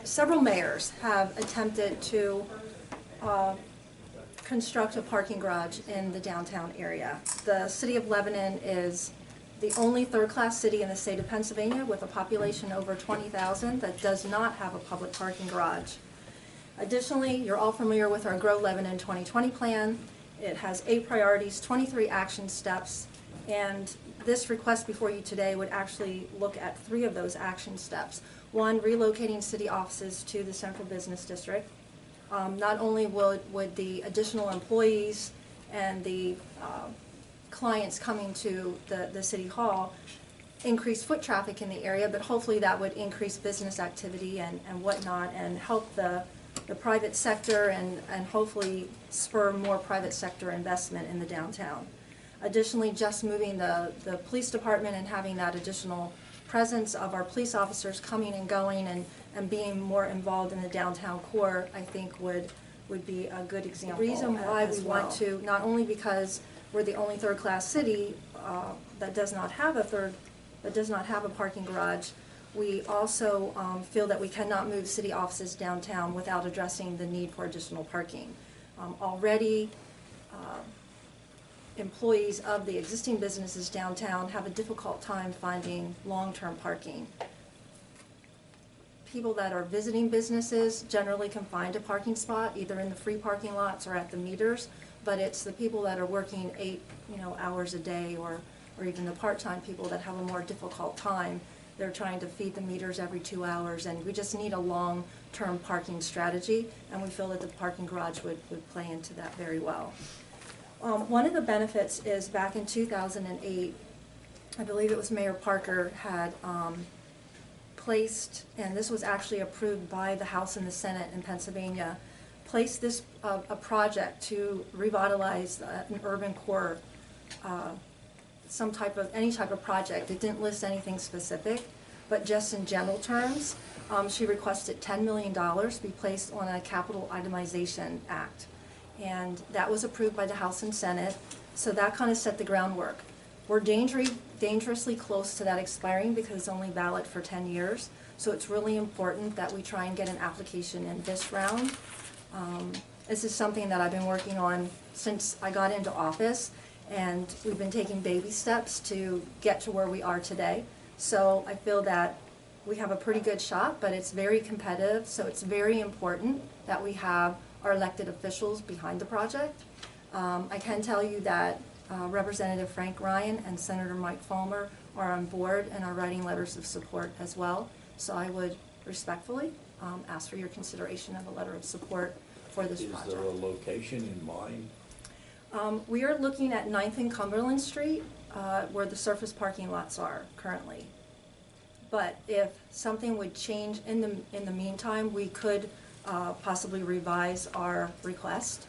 Several mayors have attempted to construct a parking garage in the downtown area. The city of Lebanon is the only third-class city in the state of Pennsylvania with a population over 20,000 that does not have a public parking garage. Additionally, you're all familiar with our Grow Lebanon 2020 plan. It has 8 priorities, 23 action steps, and this request before you today would actually look at 3 of those action steps. 1, relocating city offices to the central business district. Not only would the additional employees and the clients coming to the city hall increase foot traffic in the area, but hopefully that would increase business activity and whatnot and help the private sector and hopefully spur more private sector investment in the downtown. Additionally, just moving the police department and having that additional presence of our police officers coming and going and being more involved in the downtown core, I think would be a good example. The reason why we want to, not only because we're the only third-class city that does not have a parking garage, we also feel that we cannot move city offices downtown without addressing the need for additional parking. Already, employees of the existing businesses downtown have a difficult time finding long-term parking. People that are visiting businesses generally can find a parking spot either in the free parking lots or at the meters, but it's the people that are working 8 hours a day or even the part-time people that have a more difficult time. They're trying to feed the meters every 2 hours, and we just need a long-term parking strategy, and we feel that the parking garage would play into that very well. One of the benefits is back in 2008, I believe it was Mayor Parker had placed, and this was actually approved by the House and the Senate in Pennsylvania, placed this a project to revitalize an urban core, any type of project. It didn't list anything specific, but just in general terms, she requested $10 million be placed on a capital itemization act. And that was approved by the House and Senate, so that kind of set the groundwork. We're dangerously close to that expiring because it's only valid for 10 years, so it's really important that we try and get an application in this round. This is something that I've been working on since I got into office, and we've been taking baby steps to get to where we are today. So I feel that we have a pretty good shot, but it's very competitive, so it's very important that we have our elected officials behind the project. I can tell you that Representative Frank Ryan and Senator Mike Fulmer are on board and are writing letters of support as well. So I would respectfully ask for your consideration of a letter of support for this project. Is there a location in mind? We are looking at 9th and Cumberland Street, where the surface parking lots are currently. But if something would change in the meantime, we could possibly revise our request.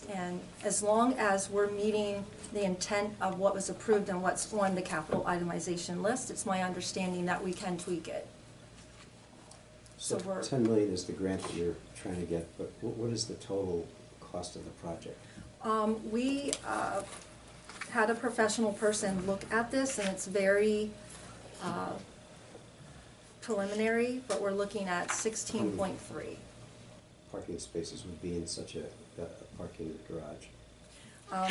And as long as we're meeting the intent of what was approved and what's on the capital itemization list, it's my understanding that we can tweak it. So $10 million is the grant that you're trying to get, but what is the total cost of the project? We had a professional person look at this, and it's very preliminary, but we're looking at 16.3. Parking spaces would be in such a parking garage?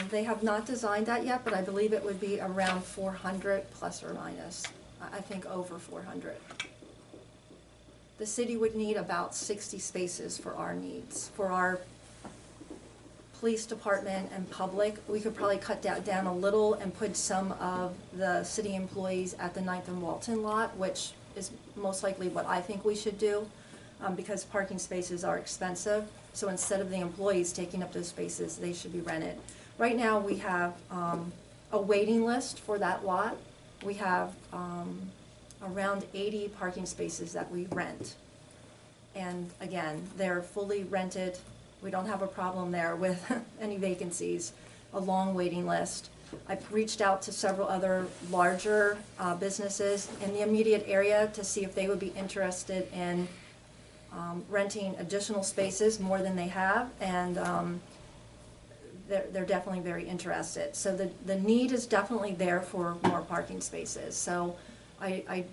They have not designed that yet, but I believe it would be around 400 plus or minus. I think over 400. The city would need about 60 spaces for our needs. For our police department and public, we could probably cut that down a little and put some of the city employees at the 9th and Walton lot, which is most likely what I think we should do. Because parking spaces are expensive, so instead of the employees taking up those spaces, they should be rented. Right now we have a waiting list for that lot. We have around 80 parking spaces that we rent. And again, they're fully rented. We don't have a problem there with any vacancies, a long waiting list. I've reached out to several other larger businesses in the immediate area to see if they would be interested in renting additional spaces more than they have, and they're definitely very interested. So the need is definitely there for more parking spaces. So I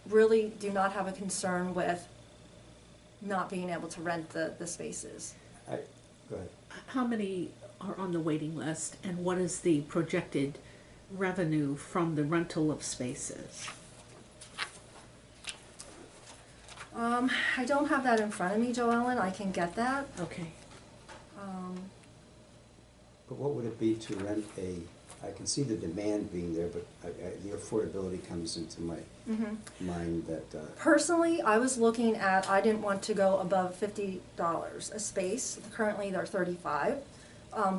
really do not have a concern with not being able to rent the spaces. Go ahead. How many are on the waiting list, and what is the projected revenue from the rental of spaces? I don't have that in front of me, Joellen. I can get that. Okay. But what would it be to rent I can see the demand being there, but the affordability comes into my mind that, Personally, I was looking at, I didn't want to go above $50 a space. Currently, they're $35.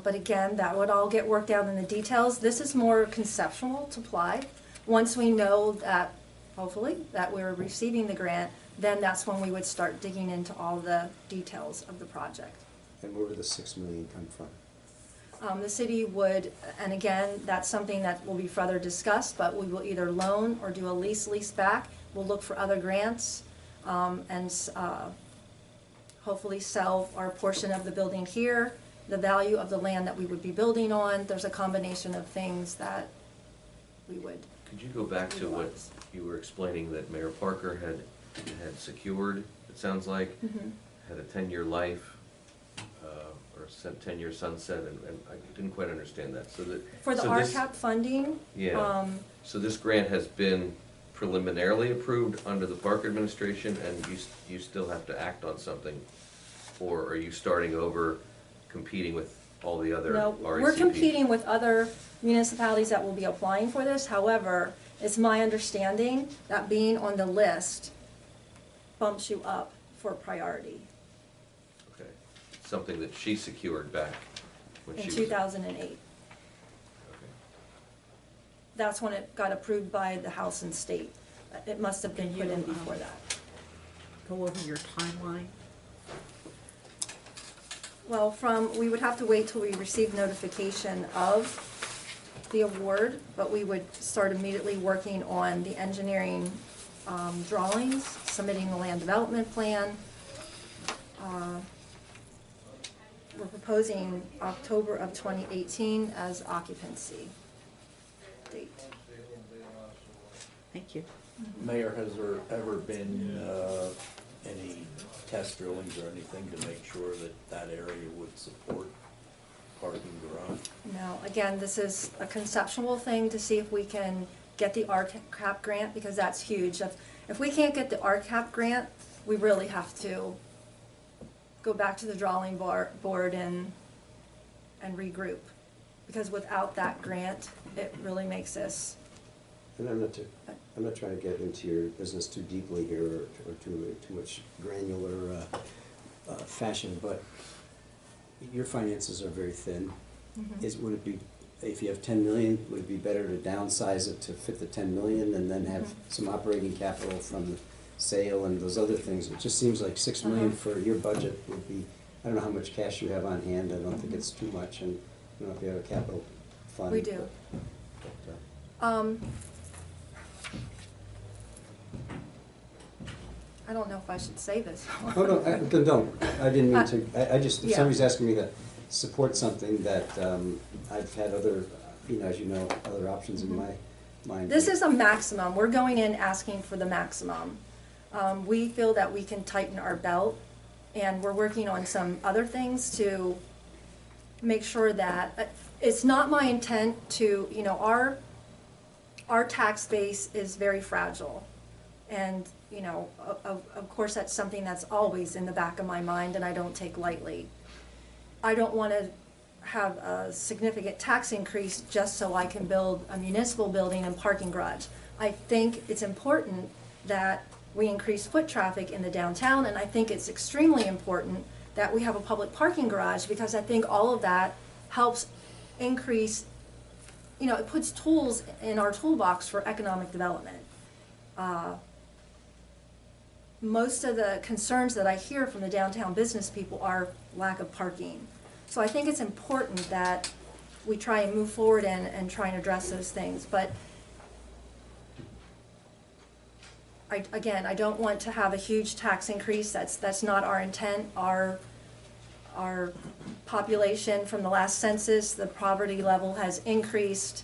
But again, that would all get worked out in the details. This is more conceptual to apply. Once we know that, hopefully, that we're receiving the grant, then that's when we would start digging into all the details of the project. and where would the $6 million come from? The city would, and again, that's something that will be further discussed, but we will either loan or do a lease back. We'll look for other grants, and hopefully sell our portion of the building here, the value of the land that we would be building on. There's a combination of things that we would. Could you go back to what you were explaining that Mayor Parker had secured, it sounds like, had a 10-year life, or a 10-year sunset, and I didn't quite understand that. So that For the so this- RCAP funding, Yeah, so this grant has been preliminarily approved under the park administration, and you still have to act on something? Or are you starting over, competing with all the other no, RACPs? we're competing with other municipalities that will be applying for this. However, it's my understanding that being on the list bumps you up for priority Okay, something that she secured back when she in was. 2008. Okay. That's when it got approved by the House and State. It must have been Can put you, in before that. Go over your timeline. Well, we would have to wait till we receive notification of the award, but we would start immediately working on the engineering drawings, submitting the land development plan. We're proposing October of 2018 as occupancy date. Thank you. Mayor, has there ever been any test drillings or anything to make sure that that area would support parking garage? No, again, this is a conceptual thing to see if we can get the RCAP grant, because that's huge. If we can't get the RCAP grant, we really have to go back to the drawing board and regroup. Because without that grant, it really makes this. And I'm not trying to get into your business too deeply here or too much granular fashion, but your finances are very thin. Would it be, if you have 10 million, would it be better to downsize it to fit the 10 million and then have some operating capital from the sale and those other things? It just seems like 6 million for your budget would be, I don't know how much cash you have on hand, I don't think it's too much, and I don't know if you have a capital fund. We do. But, I don't know if I should say this. oh, no, don't. I didn't mean to. I just, if Yeah. somebody's asking me to support something that I've had other, as you know, other options in my mind. This is a maximum. We're going in asking for the maximum. We feel that we can tighten our belt, and we're working on some other things to make sure that, it's not my intent to, our tax base is very fragile. And, of course, that's something that's always in the back of my mind and I don't take lightly. I don't want to have a significant tax increase just so I can build a municipal building and parking garage. I think it's important that we increase foot traffic in the downtown, and I think it's extremely important that we have a public parking garage, because I think all of that helps increase, it puts tools in our toolbox for economic development. Most of the concerns that I hear from the downtown business people are lack of parking. So I think it's important that we try and move forward and try and address those things. But I don't want to have a huge tax increase. That's not our intent. Our population from the last census, the poverty level has increased.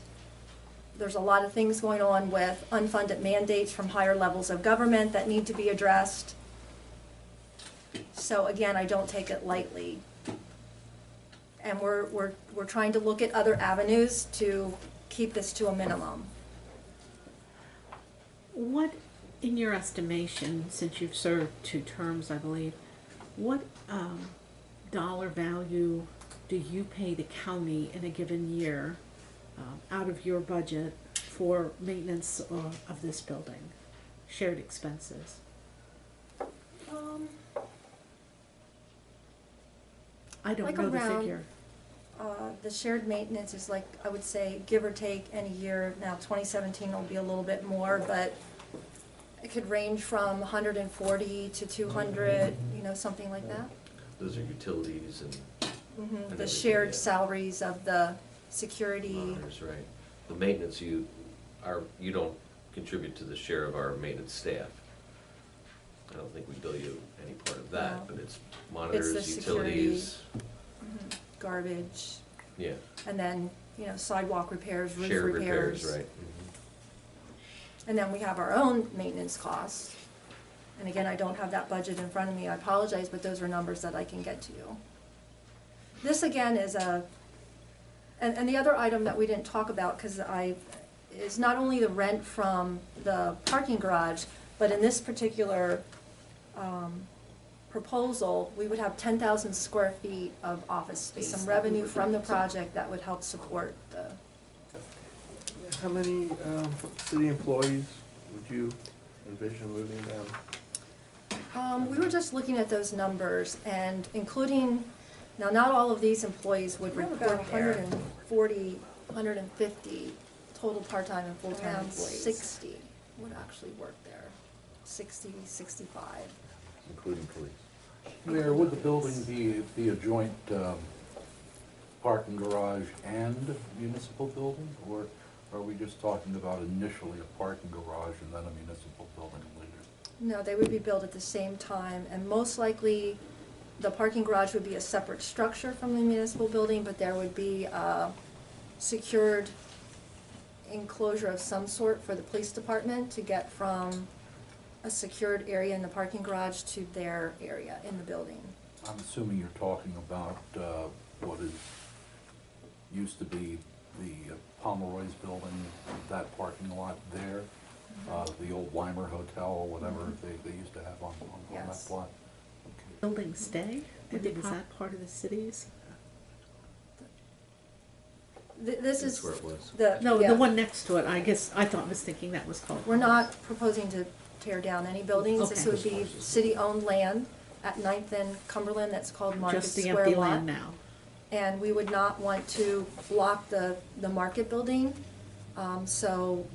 There's a lot of things going on with unfunded mandates from higher levels of government that need to be addressed. So again, I don't take it lightly. And we're trying to look at other avenues to keep this to a minimum. What, in your estimation, since you've served 2 terms, I believe, what dollar value do you pay the county in a given year out of your budget for maintenance of this building, shared expenses? I don't Like know the around- figure. The shared maintenance is like, I would say, give or take in a year. Now, 2017 will be a little bit more, but it could range from 140 to 200, you know, something like that. Those are utilities and The everything, shared yeah. salaries of the security. monitors, right? The maintenance, you don't contribute to the share of our maintenance staff. I don't think we bill you any part of No. that, but it's monitors, the security. utilities, Garbage, yeah. and then, you know, sidewalk repairs, roof Shared repairs. repairs, right? And then we have our own maintenance costs. And again, I don't have that budget in front of me, I apologize, but those are numbers that I can get to you. This again is and the other item that we didn't talk about, is not only the rent from the parking garage, but in this particular proposal, we would have 10,000 square feet of office space, some revenue from the project that would help support the. How many city employees would you envision moving down? We were just looking at those numbers and including, now not all of these employees would We have report about there. 140, 150 total part-time and full-time Around employees. 60 would actually work there, 60, 65. Including police. Mayor, would the building be a joint parking garage and municipal building? Or are we just talking about initially a parking garage and then a municipal building later? No, they would be built at the same time, and most likely, the parking garage would be a separate structure from the municipal building, but there would be a secured enclosure of some sort for the police department to get from a secured area in the parking garage to their area in the building. I'm assuming you're talking about what used to be the Pomeroy's building, that parking lot there, the old Weimer Hotel or whatever they used to have on that Yes. lot. Building stay? Would be Is that part of the city's? This is That's where it was. No, yeah. the one next to it, I guess, I was thinking that was called. We're not proposing to tear down any buildings. This Okay. would be city-owned land at 9th and Cumberland that's called Market Just the Square empty Lot. land now. And we would not want to block the market building, so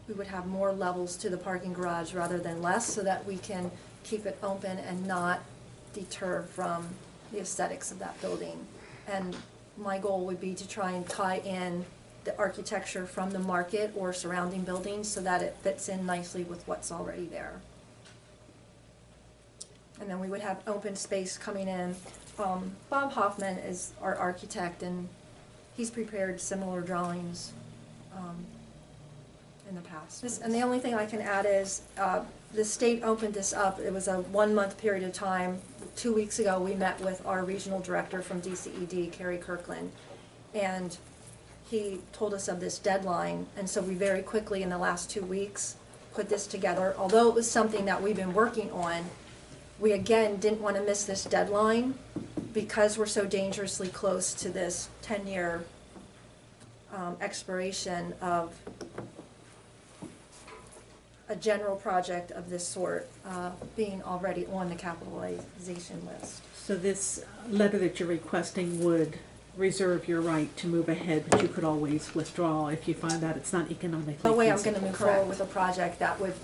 we would have more levels to the parking garage rather than less, so that we can keep it open and not deter from the aesthetics of that building. And my goal would be to try and tie in the architecture from the market or surrounding buildings so that it fits in nicely with what's already there. And then we would have open space coming in. Bob Hoffman is our architect, and he's prepared similar drawings in the past. And the only thing I can add is, the state opened this up, it was a 1-month period of time. 2 weeks ago, we met with our regional director from DCED, Kerry Kirkland, and he told us of this deadline, and so we very quickly, in the last 2 weeks, put this together. Although it was something that we've been working on, we again didn't want to miss this deadline because we're so dangerously close to this 10-year expiration of a general project of this sort being already on the capitalization list. So this letter that you're requesting would reserve your right to move ahead, but you could always withdraw if you find out it's not economically feasible. No way I'm going to move forward Correct. with a project that would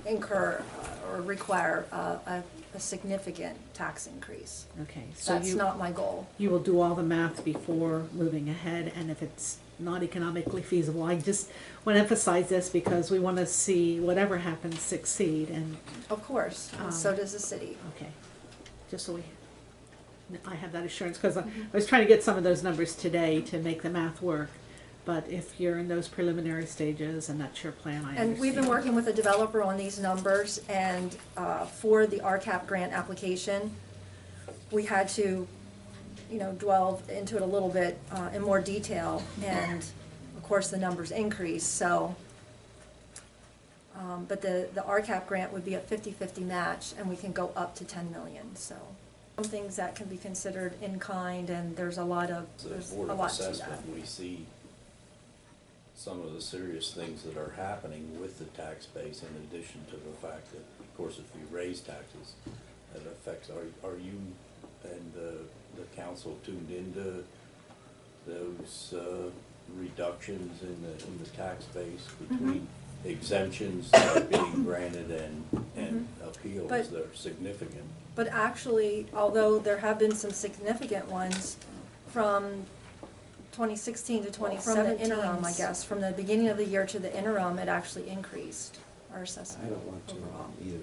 incur or require a significant tax increase. Okay, so That's not my goal. you will do all the math before moving ahead, and if it's not economically feasible, I just want to emphasize this because we want to see whatever happens succeed, and, Of course, and so does the city. okay, just so I have that assurance, because I was trying to get some of those numbers today to make the math work. but if you're in those preliminary stages and that's your plan, I understand. And we've been working with a developer on these numbers, and for the RCAP grant application, we had to, delve into it a little bit in more detail, and of course the numbers increased, so. But the RCAP grant would be a 50-50 match, and we can go up to 10 million, so. Some things that can be considered in kind, and there's a lot The to Board of that. Assessment, we see some of the serious things that are happening with the tax base, in addition to the fact that, of course, if we raise taxes, that affects, are you and the council tuned into those reductions in the tax base between exemptions that are being granted and appeals But- that are significant? But actually, although there have been some significant ones from 2016 to 2017, from the interim, I guess, from the beginning of the year to the interim, it actually increased our assessment I don't want to overall. either,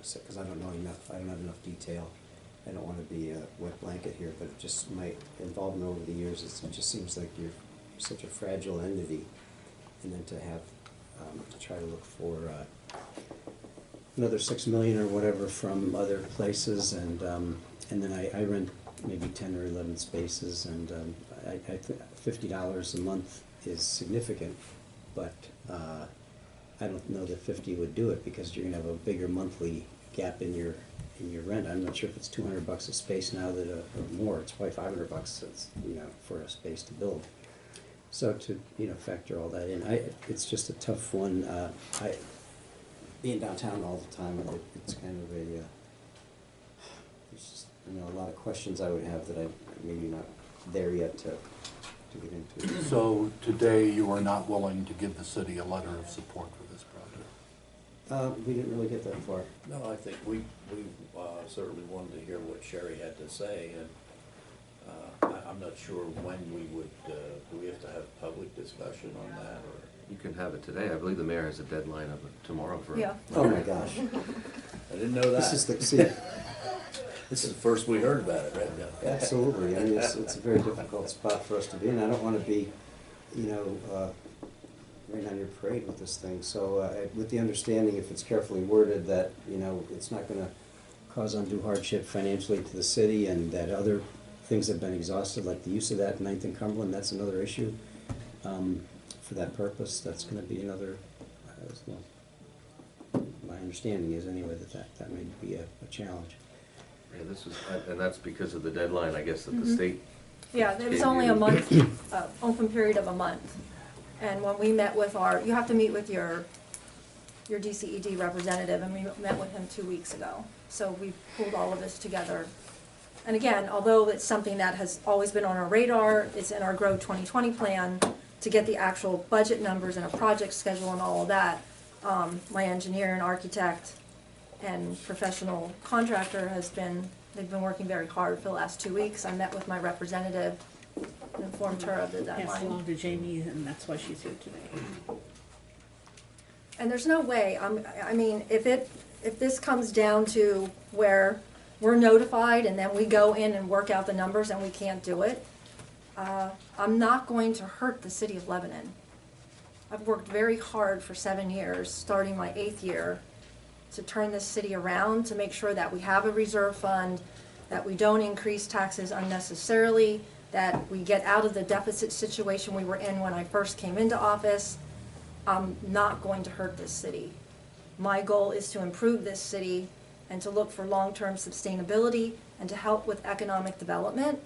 because I don't know enough, I don't have enough detail. I don't want to be a wet blanket here, but just my involvement over the years, it just seems like you're such a fragile entity. And then to have, to try to look for another 6 million or whatever from other places, and then I rent maybe 10 or 11 spaces, and I think $50 a month is significant, but I don't know that 50 would do it, because you're gonna have a bigger monthly gap in your rent. I'm not sure if it's $200 a space now that or more. It's probably $500. It's, for a space to build. So to factor all that in, it's just a tough one. Being downtown all the time, it's kind of a there's just a lot of questions I would have that I'm maybe not there yet to get into. So today you are not willing to give the city a letter of support for this project? We didn't really get that far. No, I think we certainly wanted to hear what Sherry had to say, and I'm not sure when we would, do we have to have public discussion on that, or? You can have it today. I believe the mayor has a deadline of tomorrow for. Yeah. Oh my gosh. I didn't know that. This is This is the first we heard about it, right now. absolutely. I mean, it's a very difficult spot for us to be in. I don't want to be, right on your parade with this thing. So with the understanding, if it's carefully worded, that, it's not going to cause undue hardship financially to the city, and that other things have been exhausted, like the use of that 9th and Cumberland, that's another issue. For that purpose, that's going to be another, my understanding is anyway, that may be a challenge. Yeah, this is, and that's because of the deadline, I guess, that the state. Yeah, it was gave only you. a month, open period of a month. And when we met with you have to meet with your DCED representative, and we met with him 2 weeks ago. So we pulled all of this together. And again, although it's something that has always been on our radar, it's in our Grow 2020 plan to get the actual budget numbers and a project schedule and all of that. My engineer and architect and professional contractor they've been working very hard for the last 2 weeks. I met with my representative and informed her of the Pass deadline. along to Jamie, and that's why she's here today. And there's no way, if this comes down to where we're notified and then we go in and work out the numbers and we can't do it, I'm not going to hurt the city of Lebanon. I've worked very hard for 7 years, starting my 8th year, to turn this city around, to make sure that we have a reserve fund, that we don't increase taxes unnecessarily, that we get out of the deficit situation we were in when I first came into office. I'm not going to hurt this city. My goal is to improve this city and to look for long-term sustainability and to help with economic development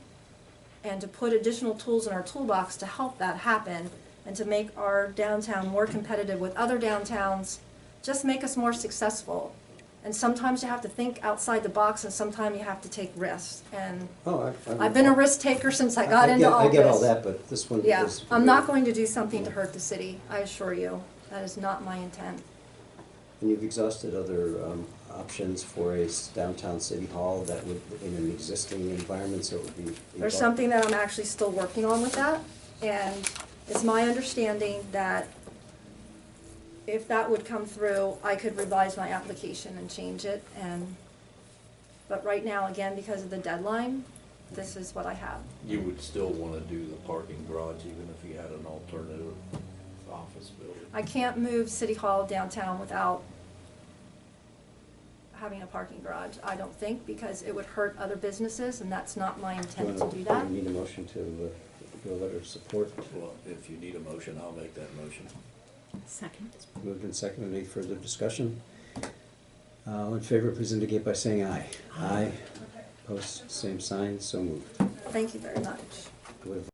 and to put additional tools in our toolbox to help that happen and to make our downtown more competitive with other downtowns, just make us more successful. And sometimes you have to think outside the box, and sometimes you have to take risks. And I've been a risk taker since I got into office. I get all that, but this one Yeah, is. I'm not going to do something to hurt the city, I assure you. That is not my intent. And you've exhausted other options for a downtown city hall that would, in an existing environment, so it would be. There's something that I'm actually still working on with that, and it's my understanding that if that would come through, I could revise my application and change it, but right now, again, because of the deadline, this is what I have. You would still wanna do the parking garage even if you had an alternative office building? I can't move City Hall downtown without having a parking garage, I don't think, because it would hurt other businesses, and that's not my intent to do that. Do you need a motion to do a letter of support? Well, if you need a motion, I'll make that motion. Second. Moved and seconded. Any further discussion? All in favor, please indicate by saying aye. Aye. Opposed, same sign, so moved. Thank you very much. Would have